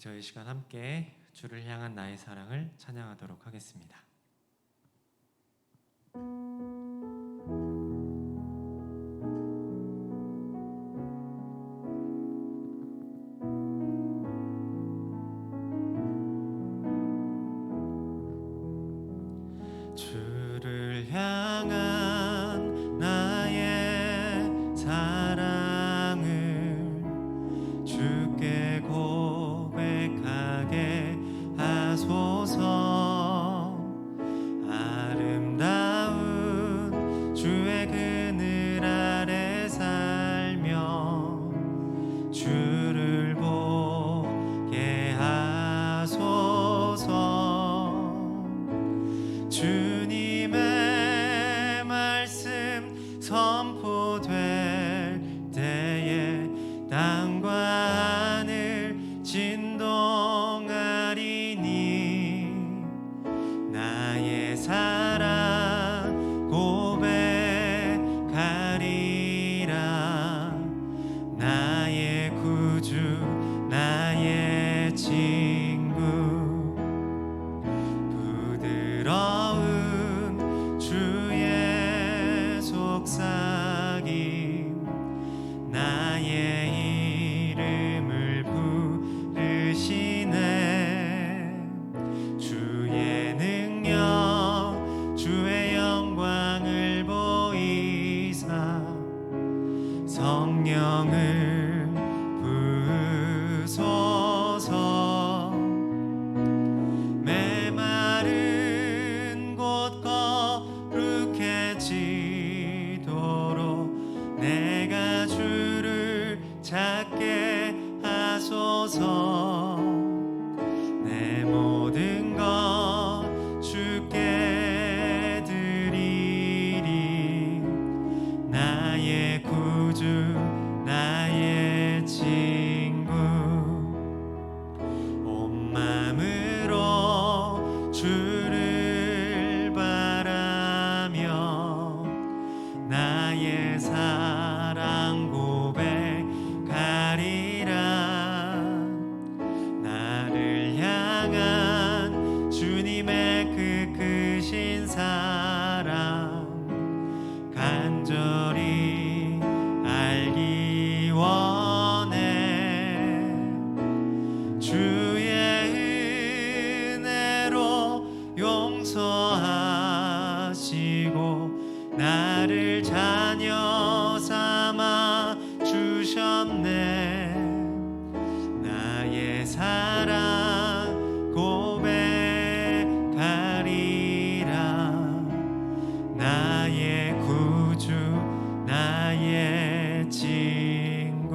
저희 시간 함께 주를 향한 나의 사랑을 찬양하도록 하겠습니다. 주를 향한 나의 사랑을 주께 고백하게 하소서. 아름다운 주의 그늘 아래 살며 주를 보게 하소서. 주님의 말씀 선포될 때에 땅과 하늘 진동하리니 나의 사랑 고백하리라. 나의 구주 나의 친구 부드러운 주의 속삭임 나의 이름을 부르시네. 주의 능력 주의 영광을 보이사 성령을 부으소서. 메마른 곳 거룩해지도록 내가 주를 찾게 하소서. 내 모든 것 주께 드리리. 나의 구주 나의 친구 온 마음으로 주를 바라며 나의 사랑 고백하리라. 나를 향한 주님의 그 크신 사랑 간절히 알기 원해. 주의 은혜로 용서하시고 나를 자녀 삼아 주셨네. 나의 사랑 고백하리라. 나의 구주 나의 친구.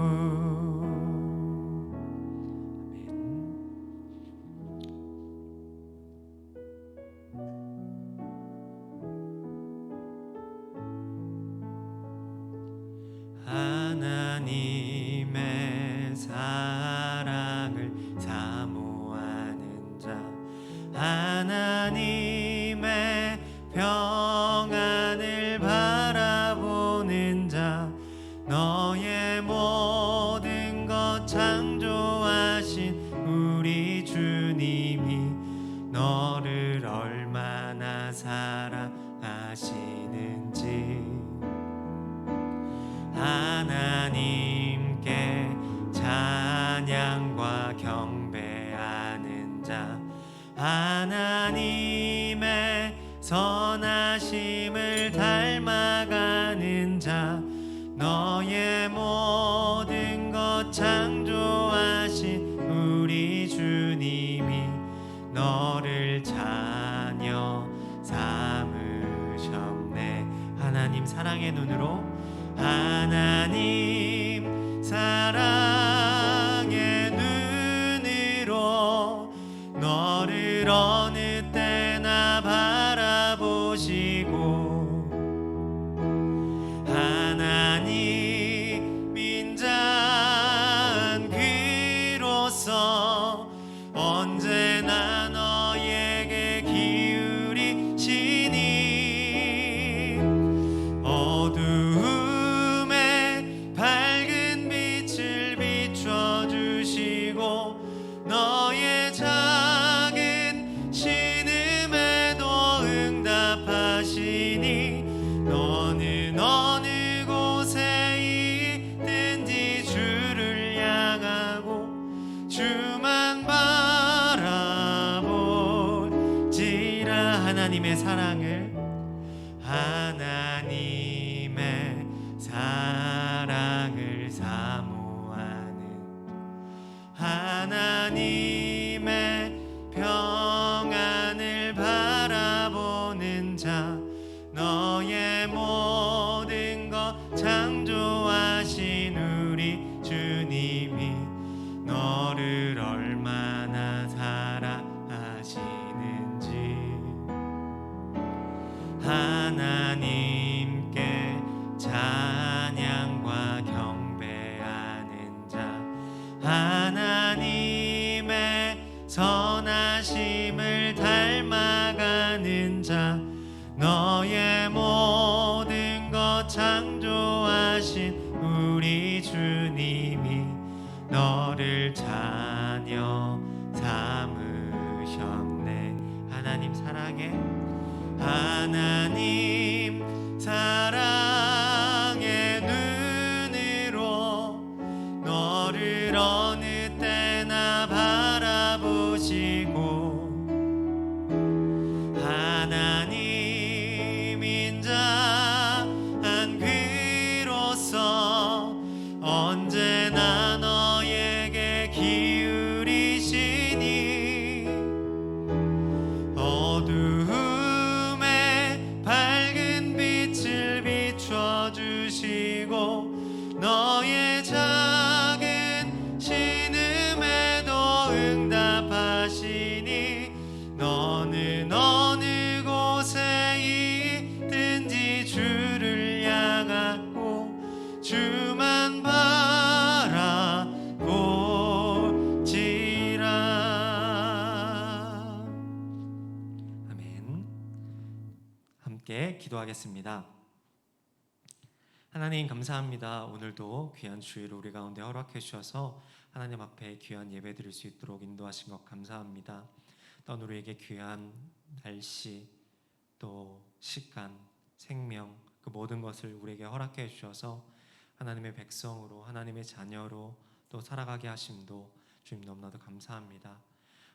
하나님의 사랑을 사모하는 자 하나님의 평안을 바라보는 자 너의 모든 것 창조하신 우리 주님이 너를 얼마나 사랑하시는지 하나님께 찬양과 경배하는 자 하나님의 선하심을 닮아가는 자 너의 모든 것 창조하신 우리 주님이 너를 자녀 삼으셨네. 하나님 사랑의 눈으로 하나님 사랑의 눈으로 너를 어느 때나 바라보시고 하나님 인자한 귀로서 언제나 너에게 기울이시니 어두움에 밝은 빛을 비춰주시고 너 하나님의 사랑을 하나님의 사랑을 사모하는 하나님의 평안을 바라보는 자 너의 모든 것 창조하신 우리 주님이 너를 얼마나 사랑하시는지 하나님께 찬양과 경배하는 자 하나님의 선하심을 닮아가는 자 너의 모든 것 창조하신 우리 주님이 너를 자녀 삼으셨네. 하나님 사랑해 하나님 사랑의 눈으로 너를 어느 때나 바라보시고 하나님 인자 한 귀로서 언제나 너에게 기울이시니 어두움에 밝은 빛을 비춰주시고 너의 작은 신음에도 응답하시니 너는 어느 곳에 있든지 주를 향하고 주만 바라볼지라. 아멘. 함께 기도하겠습니다. 하나님 감사합니다. 오늘도 귀한 주일을 우리 가운데 허락해 주셔서 하나님 앞에 귀한 예배 드릴 수 있도록 인도하신 것 감사합니다. 또 우리에게 귀한 날씨 또 시간 생명 그 모든 것을 우리에게 허락해 주셔서 하나님의 백성으로 하나님의 자녀로 또 살아가게 하심도 주님 너무나도 감사합니다.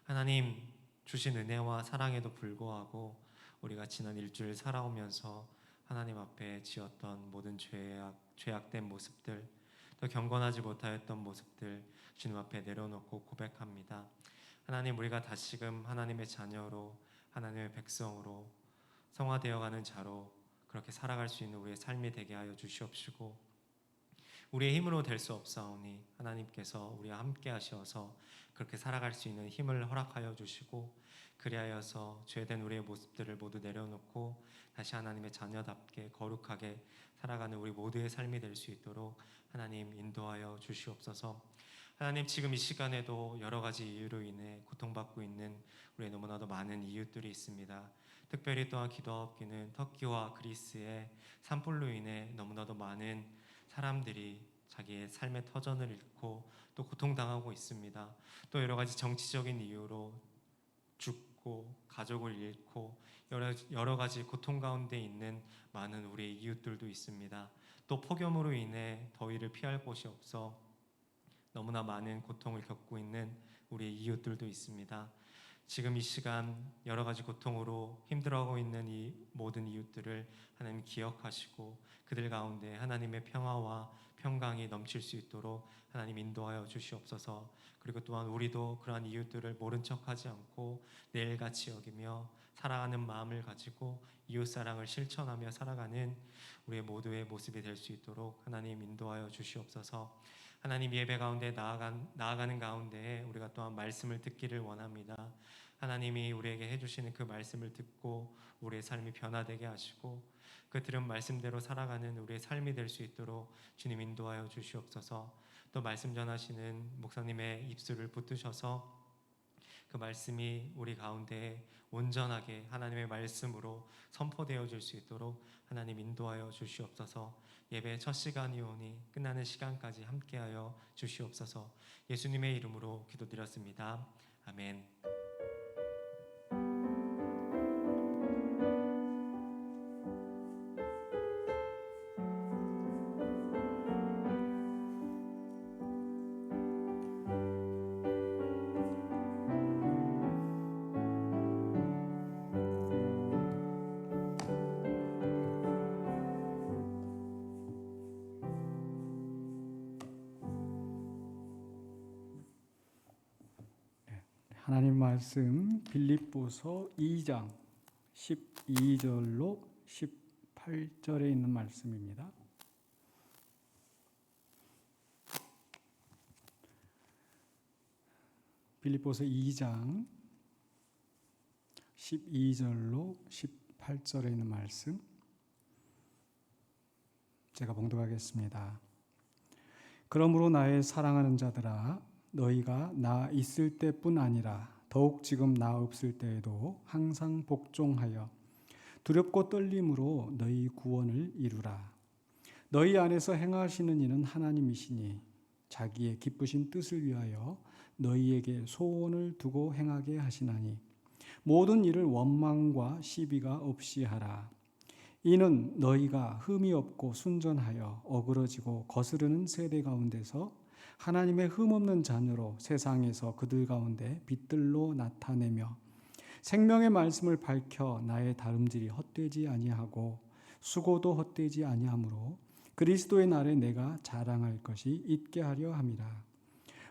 하나님 주신 은혜와 사랑에도 불구하고 우리가 지난 일주일 살아오면서 하나님 앞에 지었던 모든 죄악된 모습들 또 경건하지 못하였던 모습들 주님 앞에 내려놓고 고백합니다. 하나님 우리가 다시금 하나님의 자녀로 하나님의 백성으로 성화되어가는 자로 그렇게 살아갈 수 있는 우리의 삶이 되게 하여 주시옵시고 우리의 힘으로 될 수 없사오니 하나님께서 우리와 함께 하셔서 그렇게 살아갈 수 있는 힘을 허락하여 주시고 그리하여서 죄된 우리의 모습들을 모두 내려놓고 다시 하나님의 자녀답게 거룩하게 살아가는 우리 모두의 삶이 될 수 있도록 하나님 인도하여 주시옵소서. 하나님 지금 이 시간에도 여러 가지 이유로 인해 고통받고 있는 우리의 너무나도 많은 이웃들이 있습니다. 특별히 또한 기도하옵기는 터키와 그리스의 산불로 인해 너무나도 많은 사람들이 자기의 삶의 터전을 잃고 또 고통당하고 있습니다. 또 여러 가지 정치적인 이유로 죽고 가족을 잃고 여러 가지 고통 가운데 있는 많은 우리의 이웃들도 있습니다. 또 폭염으로 인해 더위를 피할 곳이 없어 너무나 많은 고통을 겪고 있는 우리의 이웃들도 있습니다. 지금 이 시간 여러 가지 고통으로 힘들어하고 있는 이 모든 이웃들을 하나님 기억하시고 그들 가운데 하나님의 평화와 평강이 넘칠 수 있도록 하나님 인도하여 주시옵소서. 그리고 또한 우리도 그러한 이웃들을 모른 척하지 않고 내일같이 여기며 사랑하는 마음을 가지고 이웃사랑을 실천하며 살아가는 우리의 모두의 모습이 될 수 있도록 하나님 인도하여 주시옵소서. 하나님 예배 가운데 나아가는 가운데 우리가 또한 말씀을 듣기를 원합니다. 하나님이 우리에게 해주시는 그 말씀을 듣고 우리의 삶이 변화되게 하시고 그 들은 말씀대로 살아가는 우리의 삶이 될 수 있도록 주님 인도하여 주시옵소서. 또 말씀 전하시는 목사님의 입술을 붙드셔서 그 말씀이 우리 가운데 온전하게 하나님의 말씀으로 선포되어 줄 수 있도록 하나님 인도하여 주시옵소서. 예배 첫 시간이오니 끝나는 시간까지 함께하여 주시옵소서. 예수님의 이름으로 기도드렸습니다. 아멘. 말씀 빌립보서 2장 12절로 18절에 있는 말씀입니다. 빌립보서 2장 12절로 18절에 있는 말씀 제가 봉독하겠습니다. 그러므로 나의 사랑하는 자들아, 너희가 나 있을 때뿐 아니라 더욱 지금 나 없을 때에도 항상 복종하여 두렵고 떨림으로 너희 구원을 이루라. 너희 안에서 행하시는 이는 하나님이시니 자기의 기쁘신 뜻을 위하여 너희에게 소원을 두고 행하게 하시나니 모든 일을 원망과 시비가 없이 하라. 이는 너희가 흠이 없고 순전하여 어그러지고 거스르는 세대 가운데서 하나님의 흠없는 자녀로 세상에서 그들 가운데 빛들로 나타내며 생명의 말씀을 밝혀 나의 다름질이 헛되지 아니하고 수고도 헛되지 아니하므로 그리스도의 날에 내가 자랑할 것이 있게 하려 함이라.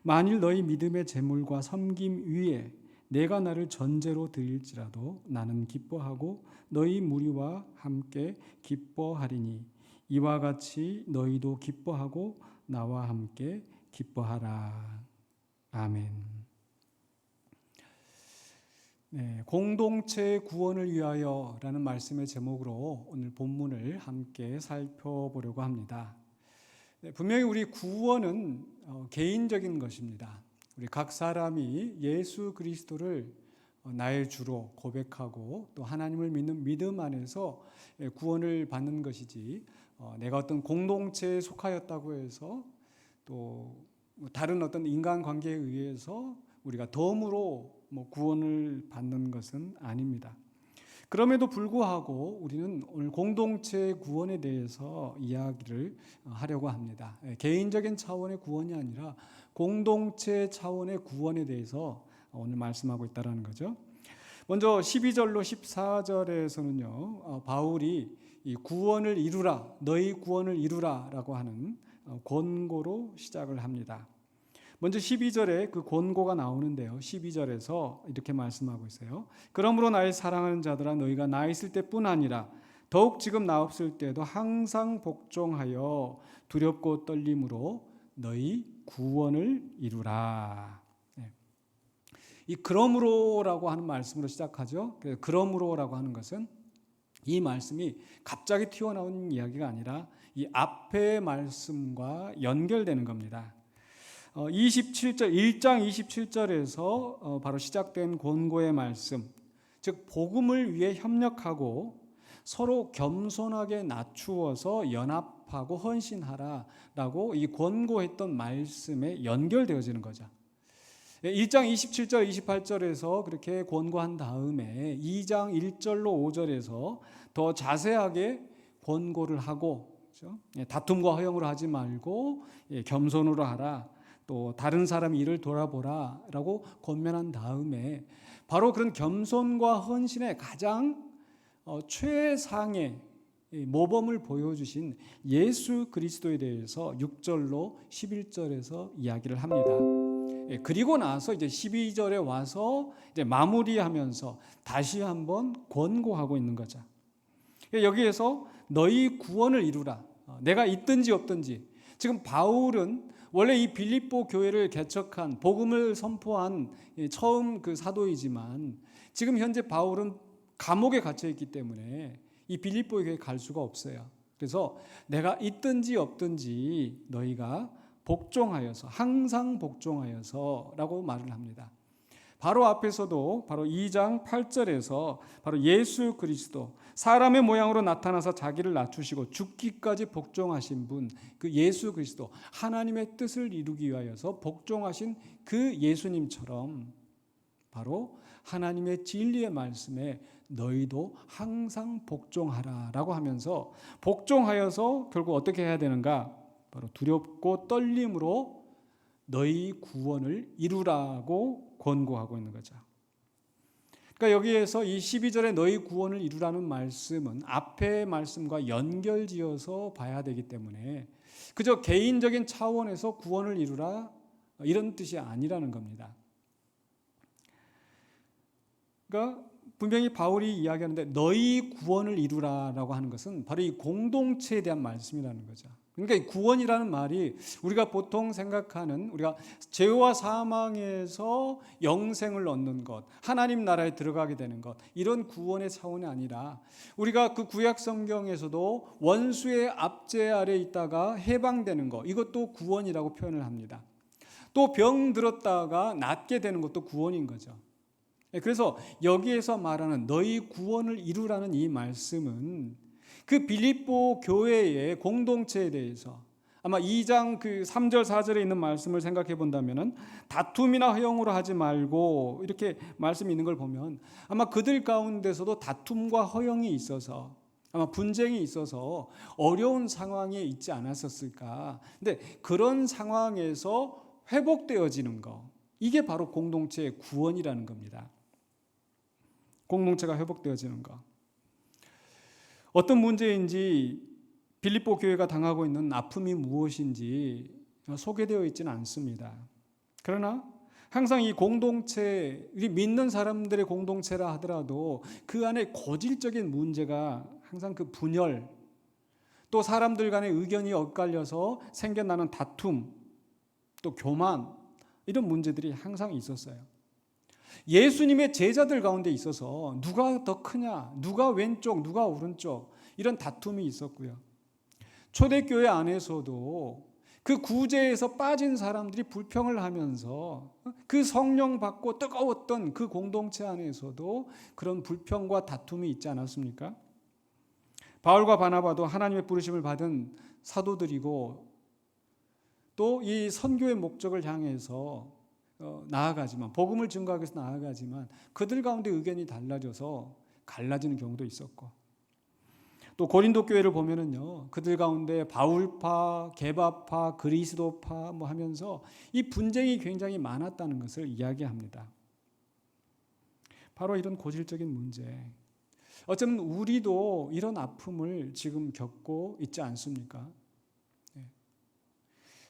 만일 너희 믿음의 제물과 섬김 위에 내가 나를 전제로 드릴지라도 나는 기뻐하고 너희 무리와 함께 기뻐하리니 이와 같이 너희도 기뻐하고 나와 함께 기뻐하라. 아멘. 네, 공동체 구원을 위하여라는 말씀의 제목으로 오늘 본문을 함께 살펴보려고 합니다. 네, 분명히 우리 구원은 개인적인 것입니다. 우리 각 사람이 예수 그리스도를 나의 주로 고백하고 또 하나님을 믿는 믿음 안에서 구원을 받는 것이지, 내가 어떤 공동체에 속하였다고 해서 또 다른 어떤 인간관계에 의해서 우리가 덤으로 구원을 받는 것은 아닙니다. 그럼에도 불구하고 우리는 오늘 공동체 구원에 대해서 이야기를 하려고 합니다. 개인적인 차원의 구원이 아니라 공동체 차원의 구원에 대해서 오늘 말씀하고 있다는 거죠. 먼저 12절로 14절에서는요, 바울이 이 구원을 이루라, 너희 구원을 이루라 라고 하는 권고로 시작을 합니다. 먼저 12절에 그 권고가 나오는데요, 12절에서 이렇게 말씀하고 있어요. 그러므로 나의 사랑하는 자들아, 너희가 나 있을 때뿐 아니라 더욱 지금 나 없을 때도 항상 복종하여 두렵고 떨림으로 너희 구원을 이루라. 이 그러므로라고 하는 말씀으로 시작하죠. 그러므로라고 하는 것은 이 말씀이 갑자기 튀어나온 이야기가 아니라 이 앞의 말씀과 연결되는 겁니다. 1장 27절에서 바로 시작된 권고의 말씀, 즉 복음을 위해 협력하고 서로 겸손하게 낮추어서 연합하고 헌신하라라고 이 권고했던 말씀에 연결되어지는 거죠. 1장 27절 28절에서 그렇게 권고한 다음에 2장 1절로 5절에서 더 자세하게 권고를 하고, 그렇죠? 다툼과 허영으로 하지 말고 겸손으로 하라, 또 다른 사람 일을 돌아보라 라고 권면한 다음에 바로 그런 겸손과 헌신의 가장 최상의 모범을 보여주신 예수 그리스도에 대해서 6절로 11절에서 이야기를 합니다. 그리고 나서 이제 12절에 와서 이제 마무리하면서 다시 한번 권고하고 있는 거죠. 여기에서 너희 구원을 이루라. 내가 있든지 없든지. 지금 바울은 원래 이 빌립보 교회를 개척한, 복음을 선포한 처음 그 사도이지만 지금 현재 바울은 감옥에 갇혀 있기 때문에 이 빌립보 교회에 갈 수가 없어요. 그래서 내가 있든지 없든지 너희가 복종하여서, 항상 복종하여서 라고 말을 합니다. 바로 앞에서도 바로 2장 8절에서 바로 예수 그리스도, 사람의 모양으로 나타나서 자기를 낮추시고 죽기까지 복종하신 분, 그 예수 그리스도, 하나님의 뜻을 이루기 위하여서 복종하신 그 예수님처럼 바로 하나님의 진리의 말씀에 너희도 항상 복종하라라고 하면서, 복종하여서 결국 어떻게 해야 되는가? 바로 두렵고 떨림으로 너희 구원을 이루라고 권고하고 있는 거죠. 그러니까 여기에서 이 12절에 너희 구원을 이루라는 말씀은 앞의 말씀과 연결지어서 봐야 되기 때문에 그저 개인적인 차원에서 구원을 이루라 이런 뜻이 아니라는 겁니다. 그러니까 분명히 바울이 이야기하는데 너희 구원을 이루라라고 하는 것은 바로 이 공동체에 대한 말씀이라는 거죠. 그러니까 이 구원이라는 말이 우리가 보통 생각하는 우리가 죄와 사망에서 영생을 얻는 것, 하나님 나라에 들어가게 되는 것, 이런 구원의 차원이 아니라 우리가 그 구약 성경에서도 원수의 압제 아래 있다가 해방되는 것, 이것도 구원이라고 표현을 합니다. 또 병 들었다가 낫게 되는 것도 구원인 거죠. 그래서 여기에서 말하는 너희 구원을 이루라는 이 말씀은 그 빌립보 교회의 공동체에 대해서 아마 2장 그 3절 4절에 있는 말씀을 생각해 본다면은 다툼이나 허용으로 하지 말고 이렇게 말씀이 있는 걸 보면 아마 그들 가운데서도 다툼과 허용이 있어서 아마 분쟁이 있어서 어려운 상황에 있지 않았었을까. 근데 그런 상황에서 회복되어지는 거, 이게 바로 공동체의 구원이라는 겁니다. 공동체가 회복되어지는 것. 어떤 문제인지 빌립보 교회가 당하고 있는 아픔이 무엇인지 소개되어 있지는 않습니다. 그러나 항상 이 공동체, 우리 믿는 사람들의 공동체라 하더라도 그 안에 고질적인 문제가 항상 그 분열, 또 사람들 간의 의견이 엇갈려서 생겨나는 다툼, 또 교만, 이런 문제들이 항상 있었어요. 예수님의 제자들 가운데 있어서 누가 더 크냐, 누가 왼쪽, 누가 오른쪽, 이런 다툼이 있었고요. 초대교회 안에서도 그 구제에서 빠진 사람들이 불평을 하면서 그 성령 받고 뜨거웠던 그 공동체 안에서도 그런 불평과 다툼이 있지 않았습니까? 바울과 바나바도 하나님의 부르심을 받은 사도들이고 또 이 선교의 목적을 향해서 나아가지만, 복음을 증거하기 위해서 나아가지만 그들 가운데 의견이 달라져서 갈라지는 경우도 있었고, 또 고린도 교회를 보면은요, 그들 가운데 바울파, 게바파, 그리스도파 뭐 하면서 이 분쟁이 굉장히 많았다는 것을 이야기합니다. 바로 이런 고질적인 문제, 어쩌면 우리도 이런 아픔을 지금 겪고 있지 않습니까?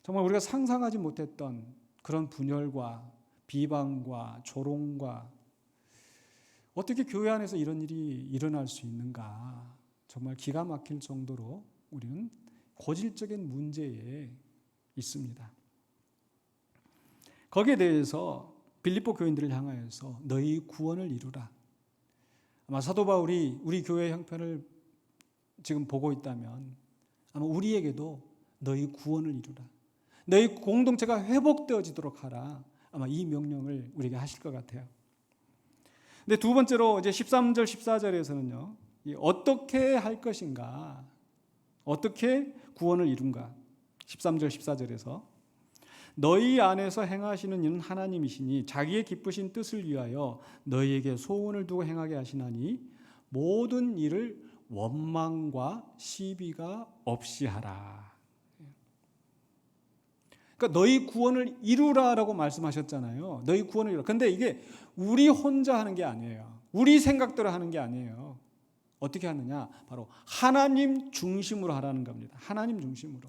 정말 우리가 상상하지 못했던 그런 분열과 비방과 조롱과, 어떻게 교회 안에서 이런 일이 일어날 수 있는가, 정말 기가 막힐 정도로 우리는 고질적인 문제에 있습니다. 거기에 대해서 빌립보 교인들을 향하여서 너희 구원을 이루라. 아마 사도 바울이 우리 교회 형편을 지금 보고 있다면 아마 우리에게도 너희 구원을 이루라, 너희 공동체가 회복되어지도록 하라, 아마 이 명령을 우리에게 하실 것 같아요. 근데 두 번째로 이제 13절 14절에서는요, 어떻게 할 것인가, 어떻게 구원을 이룬가. 13절 14절에서 너희 안에서 행하시는 이는 하나님이시니 자기의 기쁘신 뜻을 위하여 너희에게 소원을 두고 행하게 하시나니 모든 일을 원망과 시비가 없이 하라. 그러니까 너희 구원을 이루라라고 말씀하셨잖아요. 너희 구원을 이루라. 근데 이게 우리 혼자 하는 게 아니에요. 우리 생각대로 하는 게 아니에요. 어떻게 하느냐? 바로 하나님 중심으로 하라는 겁니다. 하나님 중심으로.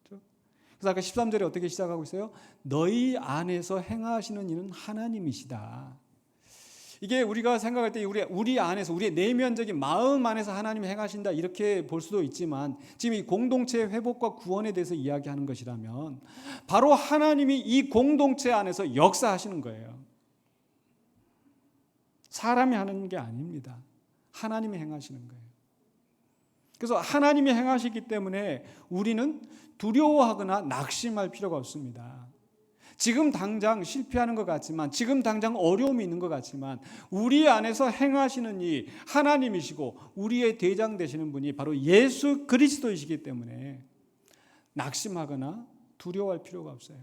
그래서 아까 13절에 어떻게 시작하고 있어요? 너희 안에서 행하시는 이는 하나님이시다. 이게 우리가 생각할 때 우리 안에서, 우리의 내면적인 마음 안에서 하나님이 행하신다, 이렇게 볼 수도 있지만 지금 이 공동체의 회복과 구원에 대해서 이야기하는 것이라면 바로 하나님이 이 공동체 안에서 역사하시는 거예요. 사람이 하는 게 아닙니다. 하나님이 행하시는 거예요. 그래서 하나님이 행하시기 때문에 우리는 두려워하거나 낙심할 필요가 없습니다. 지금 당장 실패하는 것 같지만, 지금 당장 어려움이 있는 것 같지만 우리 안에서 행하시는 이 하나님이시고 우리의 대장 되시는 분이 바로 예수 그리스도이시기 때문에 낙심하거나 두려워할 필요가 없어요.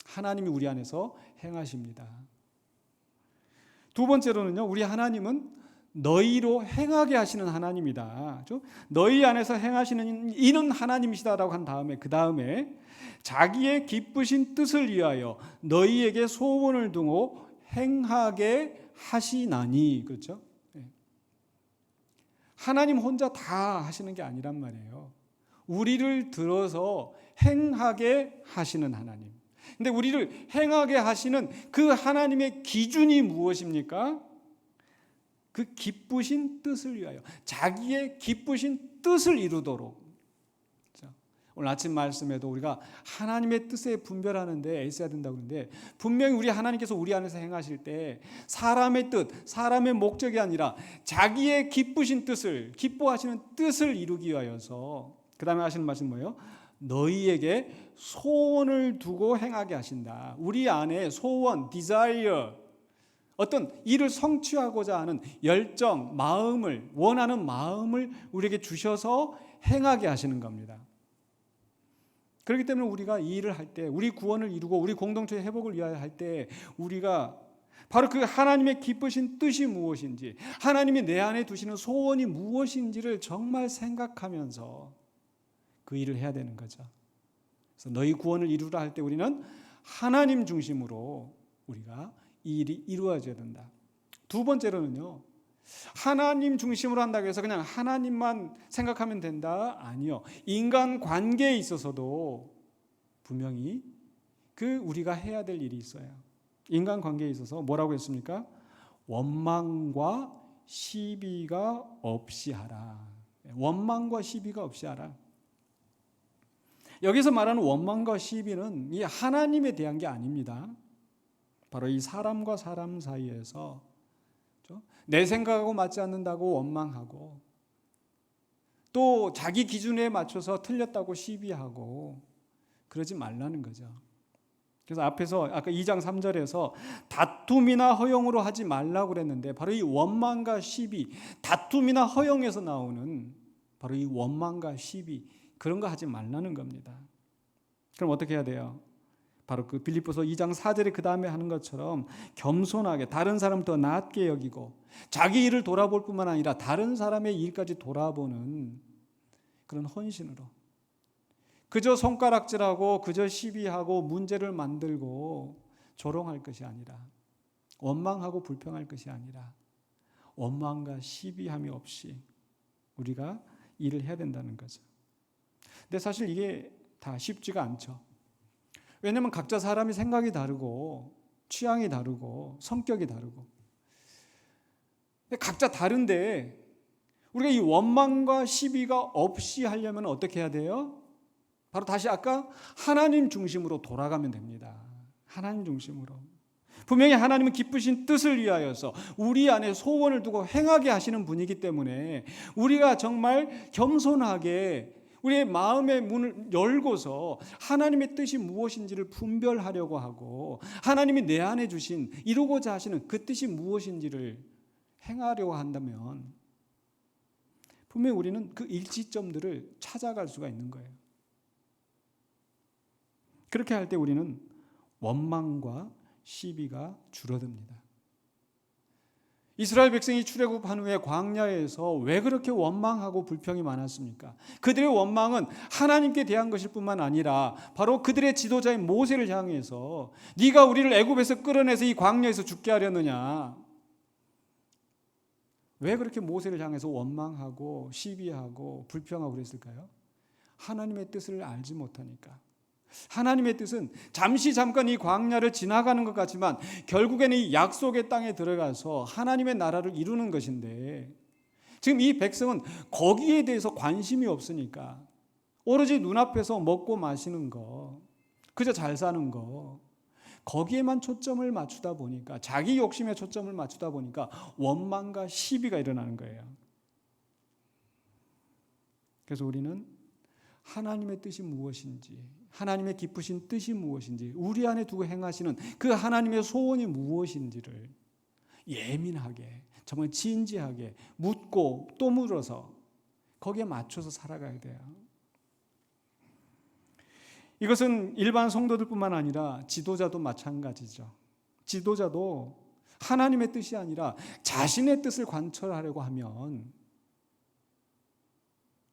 하나님이 우리 안에서 행하십니다. 두 번째로는요, 우리 하나님은 너희로 행하게 하시는 하나님이다. 너희 안에서 행하시는 이는 하나님이시다라고 한 다음에 그 다음에 자기의 기쁘신 뜻을 위하여 너희에게 소원을 두고 행하게 하시나니. 그렇죠? 하나님 혼자 다 하시는 게 아니란 말이에요. 우리를 들어서 행하게 하시는 하나님. 근데 우리를 행하게 하시는 그 하나님의 기준이 무엇입니까? 그 기쁘신 뜻을 위하여, 자기의 기쁘신 뜻을 이루도록. 오늘 아침 말씀에도 우리가 하나님의 뜻에 분별하는데 애써야 된다고 그러는데, 분명히 우리 하나님께서 우리 안에서 행하실 때 사람의 뜻, 사람의 목적이 아니라 자기의 기쁘신 뜻을, 기뻐하시는 뜻을 이루기 위하여서, 그 다음에 하시는 말씀은 뭐예요? 너희에게 소원을 두고 행하게 하신다. 우리 안에 소원, desire, 어떤 일을 성취하고자 하는 열정, 마음을, 원하는 마음을 우리에게 주셔서 행하게 하시는 겁니다. 그렇기 때문에 우리가 이 일을 할 때, 우리 구원을 이루고 우리 공동체의 회복을 위하여 할 때, 우리가 바로 그 하나님의 기쁘신 뜻이 무엇인지, 하나님이 내 안에 두시는 소원이 무엇인지를 정말 생각하면서 그 일을 해야 되는 거죠. 그래서 너희 구원을 이루라 할 때 우리는 하나님 중심으로 우리가 이 일이 이루어져야 된다. 두 번째로는요, 하나님 중심으로 한다고 해서 그냥 하나님만 생각하면 된다? 아니요. 인간 관계에 있어서도 분명히 그 우리가 해야 될 일이 있어요. 인간 관계에 있어서 뭐라고 했습니까? 원망과 시비가 없이 하라. 원망과 시비가 없이 하라. 여기서 말하는 원망과 시비는 이 하나님에 대한 게 아닙니다. 바로 이 사람과 사람 사이에서 내 생각하고 맞지 않는다고 원망하고, 또 자기 기준에 맞춰서 틀렸다고 시비하고 그러지 말라는 거죠. 그래서 앞에서 아까 2장 3절에서 다툼이나 허용으로 하지 말라고 그랬는데, 바로 이 원망과 시비, 다툼이나 허용에서 나오는 바로 이 원망과 시비, 그런 거 하지 말라는 겁니다. 그럼 어떻게 해야 돼요? 바로 그 빌립보서 2장 4절에 그 다음에 하는 것처럼 겸손하게 다른 사람을 더 낮게 여기고, 자기 일을 돌아볼 뿐만 아니라 다른 사람의 일까지 돌아보는 그런 헌신으로, 그저 손가락질하고 그저 시비하고 문제를 만들고 조롱할 것이 아니라, 원망하고 불평할 것이 아니라 원망과 시비함이 없이 우리가 일을 해야 된다는 거죠. 근데 사실 이게 다 쉽지가 않죠. 왜냐하면 각자 사람이 생각이 다르고 취향이 다르고 성격이 다르고, 각자 다른데 우리가 이 원망과 시비가 없이 하려면 어떻게 해야 돼요? 바로 다시 아까 하나님 중심으로 돌아가면 됩니다. 하나님 중심으로. 분명히 하나님은 기쁘신 뜻을 위하여서 우리 안에 소원을 두고 행하게 하시는 분이기 때문에 우리가 정말 겸손하게 우리의 마음의 문을 열고서 하나님의 뜻이 무엇인지를 분별하려고 하고, 하나님이 내 안에 주신, 이루고자 하시는 그 뜻이 무엇인지를 행하려고 한다면 분명히 우리는 그 일치점들을 찾아갈 수가 있는 거예요. 그렇게 할 때 우리는 원망과 시비가 줄어듭니다. 이스라엘 백성이 출애굽한 후에 광야에서 왜 그렇게 원망하고 불평이 많았습니까? 그들의 원망은 하나님께 대한 것일 뿐만 아니라 바로 그들의 지도자인 모세를 향해서 네가 우리를 애굽에서 끌어내서 이 광야에서 죽게 하려느냐, 왜 그렇게 모세를 향해서 원망하고 시비하고 불평하고 그랬을까요? 하나님의 뜻을 알지 못하니까. 하나님의 뜻은 잠깐 이 광야를 지나가는 것 같지만 결국에는 이 약속의 땅에 들어가서 하나님의 나라를 이루는 것인데, 지금 이 백성은 거기에 대해서 관심이 없으니까 오로지 눈앞에서 먹고 마시는 거, 그저 잘 사는 거, 거기에만 초점을 맞추다 보니까, 자기 욕심에 초점을 맞추다 보니까 원망과 시비가 일어나는 거예요. 그래서 우리는 하나님의 뜻이 무엇인지, 하나님의 기쁘신 뜻이 무엇인지, 우리 안에 두고 행하시는 그 하나님의 소원이 무엇인지를 예민하게, 정말 진지하게 묻고 또 물어서 거기에 맞춰서 살아가야 돼요. 이것은 일반 성도들뿐만 아니라 지도자도 마찬가지죠. 지도자도 하나님의 뜻이 아니라 자신의 뜻을 관철하려고 하면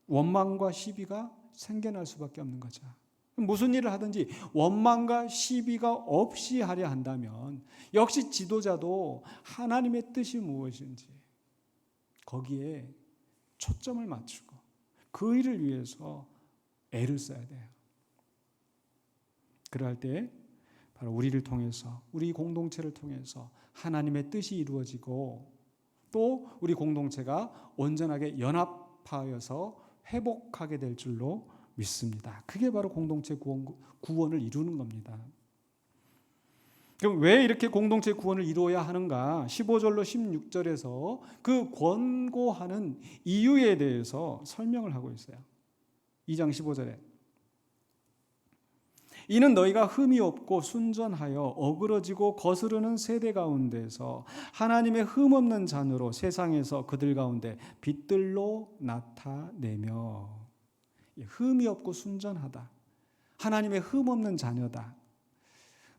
원망과 시비가 생겨날 수밖에 없는 거죠. 무슨 일을 하든지 원망과 시비가 없이 하려 한다면 역시 지도자도 하나님의 뜻이 무엇인지 거기에 초점을 맞추고 그 일을 위해서 애를 써야 돼요. 그럴 때 바로 우리를 통해서, 우리 공동체를 통해서 하나님의 뜻이 이루어지고 또 우리 공동체가 온전하게 연합하여서 회복하게 될 줄로 믿습니다. 그게 바로 공동체 구원을 이루는 겁니다. 그럼 왜 이렇게 공동체 구원을 이루어야 하는가? 15절로 16절에서 그 권고하는 이유에 대해서 설명을 하고 있어요. 2장 15절에 이는 너희가 흠이 없고 순전하여 어그러지고 거스르는 세대 가운데서 하나님의 흠 없는 자녀로 세상에서 그들 가운데 빛들로 나타내며, 흠이 없고 순전하다, 하나님의 흠 없는 자녀다.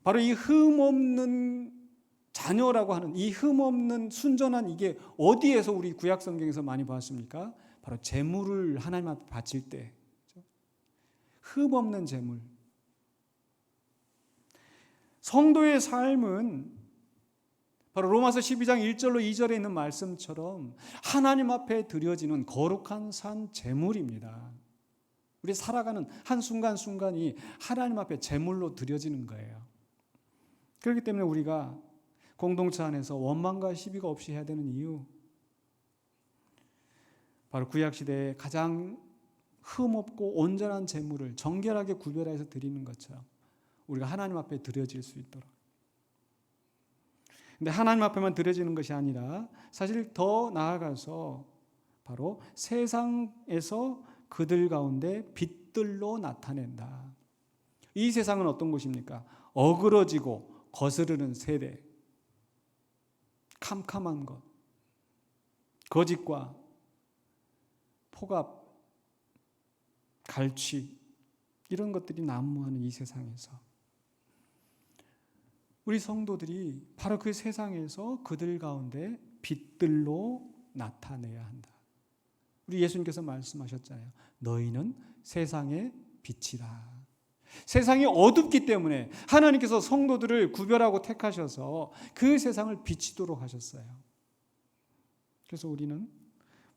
바로 이 흠 없는 자녀라고 하는 이 흠 없는 순전한 이게 어디에서 우리 구약 성경에서 많이 봤습니까? 바로 제물을 하나님 앞에 바칠 때, 흠 없는 제물. 성도의 삶은 바로 로마서 12장 1절로 2절에 있는 말씀처럼 하나님 앞에 드려지는 거룩한 산 제물입니다. 우리 살아가는 한순간순간이 하나님 앞에 제물로 드려지는 거예요. 그렇기 때문에 우리가 공동체 안에서 원망과 시비가 없이 해야 되는 이유, 바로 구약시대에 가장 흠없고 온전한 제물을 정결하게 구별해서 드리는 것처럼 우리가 하나님 앞에 드려질 수 있도록. 근데 하나님 앞에만 드려지는 것이 아니라 사실 더 나아가서 바로 세상에서 그들 가운데 빛들로 나타낸다. 이 세상은 어떤 곳입니까? 어그러지고 거스르는 세대, 캄캄한 것, 거짓과 포갑, 갈취, 이런 것들이 난무하는 이 세상에서 우리 성도들이 바로 그 세상에서 그들 가운데 빛들로 나타내야 한다. 우리 예수님께서 말씀하셨잖아요. 너희는 세상의 빛이라. 세상이 어둡기 때문에 하나님께서 성도들을 구별하고 택하셔서 그 세상을 비치도록 하셨어요. 그래서 우리는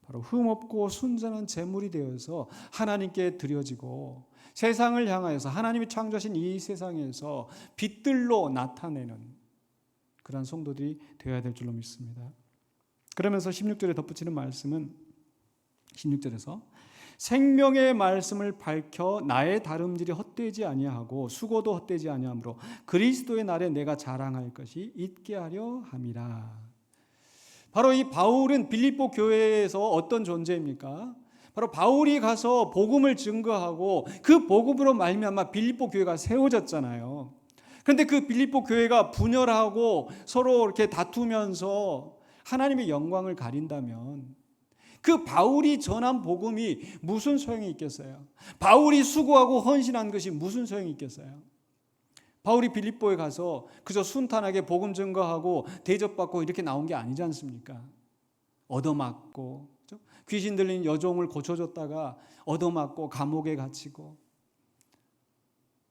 바로 흠없고 순전한 제물이 되어서 하나님께 드려지고 세상을 향하여서 하나님이 창조하신 이 세상에서 빛들로 나타내는 그런 성도들이 되어야 될 줄로 믿습니다. 그러면서 16절에 덧붙이는 말씀은 16절에서 생명의 말씀을 밝혀 나의 다름질이 헛되지 아니하고 수고도 헛되지 아니하므로 그리스도의 날에 내가 자랑할 것이 있게 하려 함이라. 바로 이 바울은 빌립보 교회에서 어떤 존재입니까? 바로 바울이 가서 복음을 증거하고 그 복음으로 말미암아 빌립보 교회가 세워졌잖아요. 그런데 그 빌립보 교회가 분열하고 서로 이렇게 다투면서 하나님의 영광을 가린다면 그 바울이 전한 복음이 무슨 소용이 있겠어요? 바울이 수고하고 헌신한 것이 무슨 소용이 있겠어요? 바울이 빌립보에 가서 그저 순탄하게 복음 증거하고 대접받고 이렇게 나온 게 아니지 않습니까? 얻어맞고 귀신 들린 여종을 고쳐줬다가 얻어맞고 감옥에 갇히고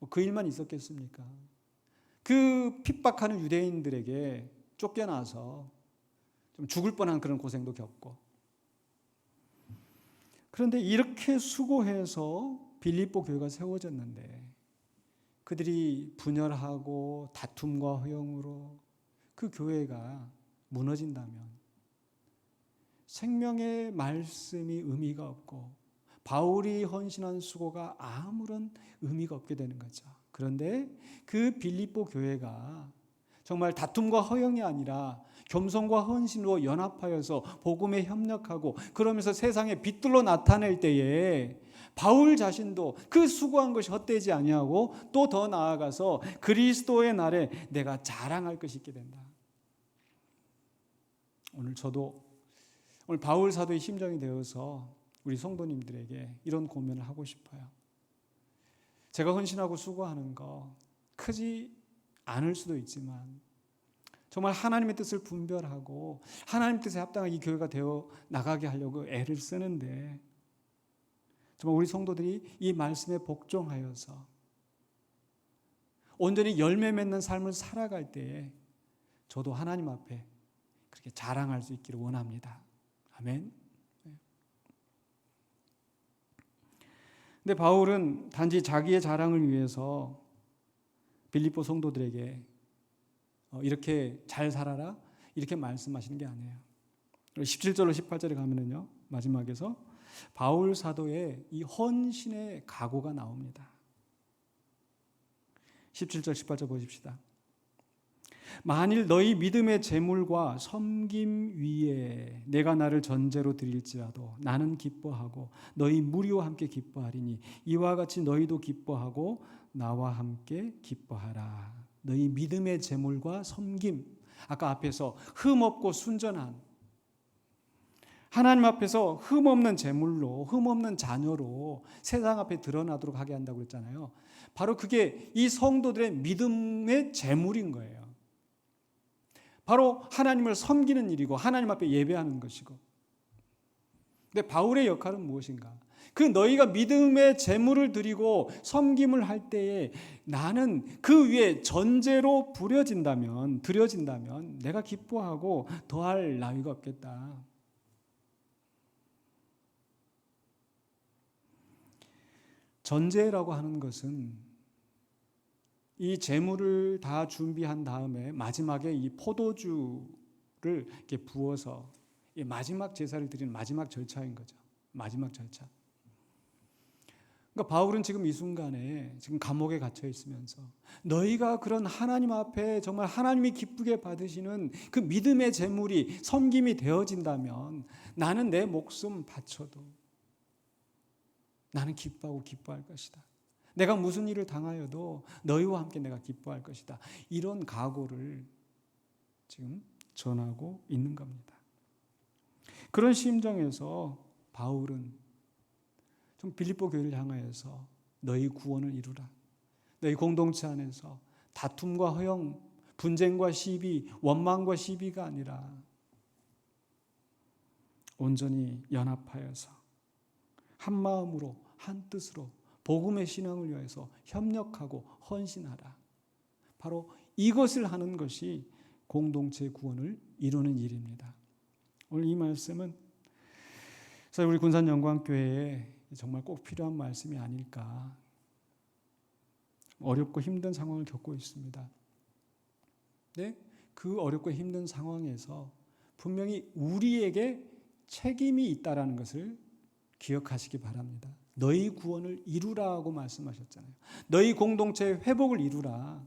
그 일만 있었겠습니까? 그 핍박하는 유대인들에게 쫓겨나서 좀 죽을 뻔한 그런 고생도 겪고, 그런데 이렇게 수고해서 빌립보 교회가 세워졌는데 그들이 분열하고 다툼과 허영으로 그 교회가 무너진다면 생명의 말씀이 의미가 없고 바울이 헌신한 수고가 아무런 의미가 없게 되는 거죠. 그런데 그 빌립보 교회가 정말 다툼과 허영이 아니라 겸손과 헌신으로 연합하여서 복음에 협력하고 그러면서 세상에 빛들로 나타낼 때에 바울 자신도 그 수고한 것이 헛되지 아니하고 또 더 나아가서 그리스도의 날에 내가 자랑할 것이 있게 된다. 오늘 바울 사도의 심정이 되어서 우리 성도님들에게 이런 고민을 하고 싶어요. 제가 헌신하고 수고하는 거 크지 않을 수도 있지만 정말 하나님의 뜻을 분별하고 하나님 뜻에 합당한 이 교회가 되어 나가게 하려고 애를 쓰는데 정말 우리 성도들이 이 말씀에 복종하여서 온전히 열매 맺는 삶을 살아갈 때에 저도 하나님 앞에 그렇게 자랑할 수 있기를 원합니다. 아멘. 근데 바울은 단지 자기의 자랑을 위해서 빌립보 성도들에게 이렇게 잘 살아라 이렇게 말씀하시는 게 아니에요. 17절로 18절에 가면은요, 마지막에서 바울 사도의 이 헌신의 각오가 나옵니다. 17절 18절 보십시다. 만일 너희 믿음의 재물과 섬김 위에 내가 나를 전제로 드릴지라도 나는 기뻐하고 너희 무리와 함께 기뻐하리니 이와 같이 너희도 기뻐하고 나와 함께 기뻐하라. 너희 믿음의 재물과 섬김, 아까 앞에서 흠없고 순전한 하나님 앞에서 흠없는 재물로, 흠없는 자녀로 세상 앞에 드러나도록 하게 한다고 그랬잖아요. 바로 그게 이 성도들의 믿음의 재물인 거예요. 바로 하나님을 섬기는 일이고 하나님 앞에 예배하는 것이고. 근데 바울의 역할은 무엇인가? 그 너희가 믿음의 재물을 드리고 섬김을 할 때에 나는 그 위에 전제로 드려진다면 내가 기뻐하고 더할 나위가 없겠다. 전제라고 하는 것은 이 재물을 다 준비한 다음에 마지막에 이 포도주를 이렇게 부어서 이 마지막 제사를 드리는 마지막 절차인 거죠. 마지막 절차. 그러니까 바울은 지금 이 순간에 지금 감옥에 갇혀 있으면서 너희가 그런 하나님 앞에 정말 하나님이 기쁘게 받으시는 그 믿음의 재물이 섬김이 되어진다면 나는 내 목숨 바쳐도 나는 기뻐하고 기뻐할 것이다. 내가 무슨 일을 당하여도 너희와 함께 내가 기뻐할 것이다. 이런 각오를 지금 전하고 있는 겁니다. 그런 심정에서 바울은 좀 빌립보 교회를 향하여서 너희 구원을 이루라. 너희 공동체 안에서 다툼과 허영, 분쟁과 시비, 원망과 시비가 아니라 온전히 연합하여서 한 마음으로 한 뜻으로 복음의 신앙을 위해서 협력하고 헌신하라. 바로 이것을 하는 것이 공동체의 구원을 이루는 일입니다. 오늘 이 말씀은 사실 우리 군산영광교회에 정말 꼭 필요한 말씀이 아닐까. 어렵고 힘든 상황을 겪고 있습니다. 네? 그 어렵고 힘든 상황에서 분명히 우리에게 책임이 있다라는 것을 기억하시기 바랍니다. 너희 구원을 이루라고 말씀하셨잖아요. 너희 공동체의 회복을 이루라.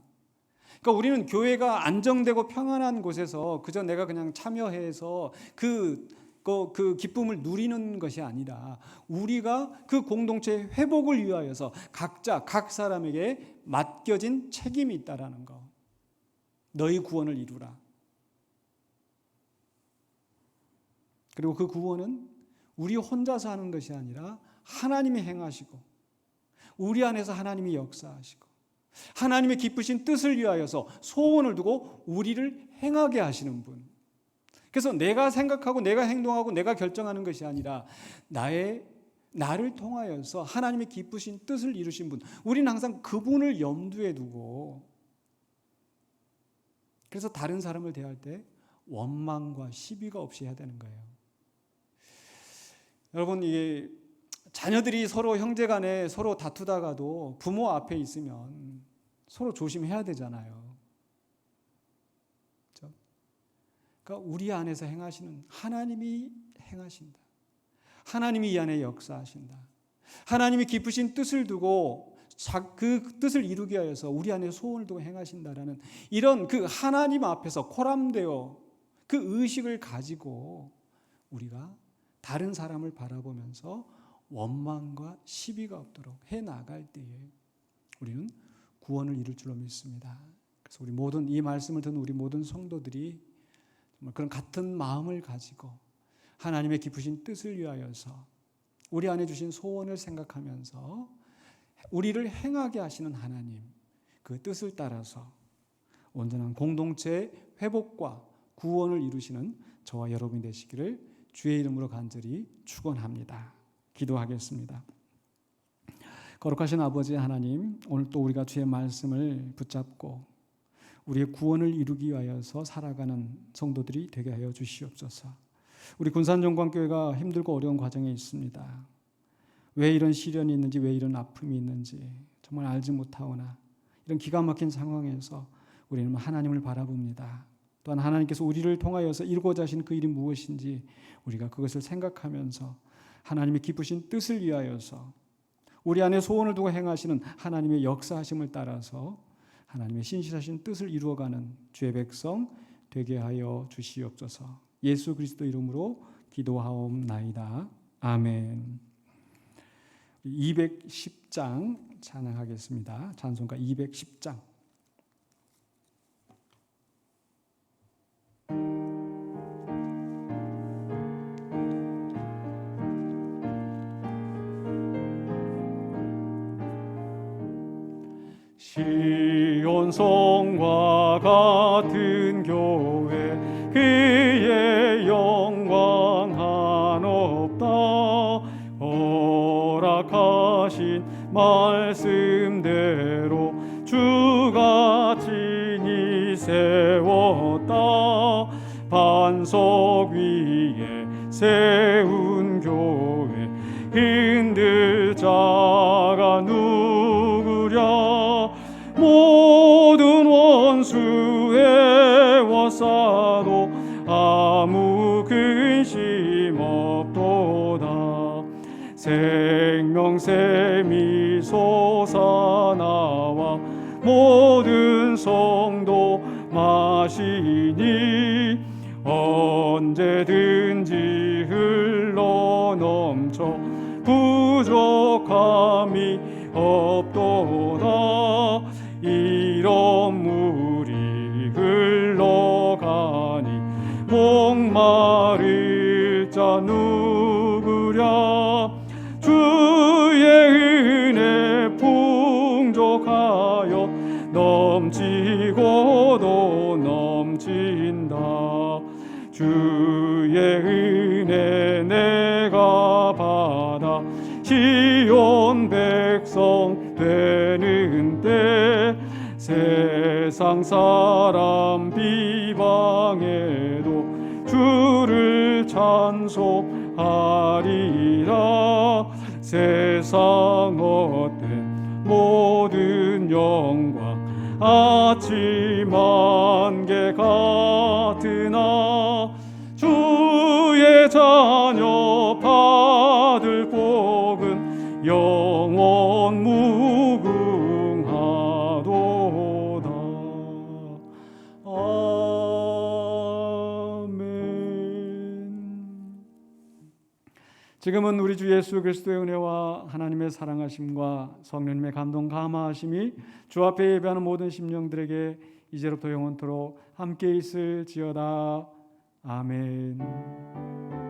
그러니까 우리는 교회가 안정되고 평안한 곳에서 그저 내가 그냥 참여해서 그 기쁨을 누리는 것이 아니라 우리가 그 공동체의 회복을 위하여서 각자 각 사람에게 맡겨진 책임이 있다라는 거. 너희 구원을 이루라. 그리고 그 구원은 우리 혼자서 하는 것이 아니라 하나님이 행하시고 우리 안에서 하나님이 역사하시고 하나님의 기쁘신 뜻을 위하여서 소원을 두고 우리를 행하게 하시는 분. 그래서 내가 생각하고 내가 행동하고 내가 결정하는 것이 아니라 나를 통하여서 하나님의 기쁘신 뜻을 이루신 분. 우리는 항상 그분을 염두에 두고 그래서 다른 사람을 대할 때 원망과 시비가 없이 해야 되는 거예요. 여러분, 이게 자녀들이 서로 형제간에 서로 다투다가도 부모 앞에 있으면 서로 조심해야 되잖아요. 그렇죠? 그러니까 우리 안에서 행하시는 하나님이 행하신다. 하나님이 이 안에 역사하신다. 하나님이 기쁘신 뜻을 두고 그 뜻을 이루기 위해서 우리 안에 소원을 두고 행하신다라는 이런 그 하나님 앞에서 코람되어 그 의식을 가지고 우리가 다른 사람을 바라보면서 원망과 시비가 없도록 해나갈 때에 우리는 구원을 이룰 줄로 믿습니다. 그래서 우리 모든 이 말씀을 듣는 우리 모든 성도들이 정말 그런 같은 마음을 가지고 하나님의 기쁘신 뜻을 위하여서 우리 안에 주신 소원을 생각하면서 우리를 행하게 하시는 하나님 그 뜻을 따라서 온전한 공동체의 회복과 구원을 이루시는 저와 여러분이 되시기를 주의 이름으로 간절히 축원합니다. 기도하겠습니다. 거룩하신 아버지 하나님, 오늘 또 우리가 주의 말씀을 붙잡고 우리의 구원을 이루기 위하여서 살아가는 성도들이 되게 하여 주시옵소서. 우리 군산영광교회가 힘들고 어려운 과정에 있습니다. 왜 이런 시련이 있는지, 왜 이런 아픔이 있는지 정말 알지 못하오나 이런 기가 막힌 상황에서 우리는 하나님을 바라봅니다. 또한 하나님께서 우리를 통하여서 이루고자 하신 그 일이 무엇인지 우리가 그것을 생각하면서 하나님의 기쁘신 뜻을 위하여서 우리 안에 소원을 두고 행하시는 하나님의 역사하심을 따라서 하나님의 신실하신 뜻을 이루어가는 주의 백성 되게 하여 주시옵소서. 예수 그리스도 이름으로 기도하옵나이다. 아멘. 210장 찬양하겠습니다. 찬송가 210장. 시온 성과 같은 교회 그의 영광 한없다. 허락하신 말씀대로 주가 친히 세웠다. 반석 위에 세운 교회 흔들 자가 누구랴. 모든 원수에 워싸도 아무 근심 없도다. 생명샘이 솟아나와 모든 성도 마시니 언제든지 흘러넘쳐 부족함이 없도다. 이런 물이 흘러가니 목마를 자 누구랴. 주의 은혜 풍족하여 넘치고도 넘친다. 주의 은혜 내가 받아 시온 백성 되는 때 세상 사람 비방해도 주를 찬송하리라. 세상 헛된 모든 영광 아침 안개 같으나 주의 자녀 받을 복은 영원 무궁하도다. 아멘. 지금은 우리 주 예수 그리스도의 은혜와 하나님의 사랑하심과 성령님의 감동 감화하심이 주 앞에 예배하는 모든 심령들에게 이제로부터 영원토록 함께 있을지어다. 아멘.